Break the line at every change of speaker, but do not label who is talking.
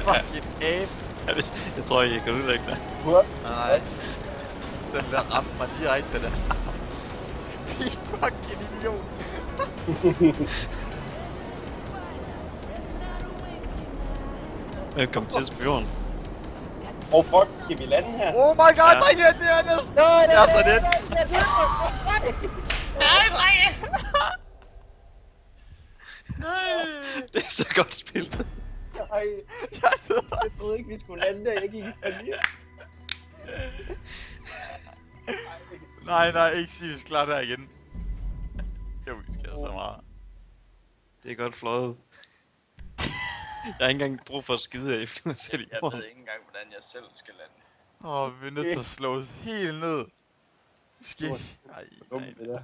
Fucking ape.
Jeg tror ikke, jeg kan udlægge det.
Nej. Den der ramte mig direkte der. Det er fucking idiot.
Jeg kom til spionen.
Oh fuck, skal vi lande her?
Oh my god, drenge, det er næsten.
Nej,
Jeg er så net.
Nej, drenge! Det er så godt spillet.
Nej, jeg troede ikke, vi skulle lande der. Jeg gik i panik.
Nej, ikke sige, vi skal klare der igen. Jo, vi skal så meget.
Det er godt fløjet. Jeg har ikke engang brug for at skide af, jeg flyver selv i
Jeg
jorden.
ved ikke engang, hvordan jeg selv skal lande.
Vi er nødt til at slå os helt ned. Skik.
Dumt, det der.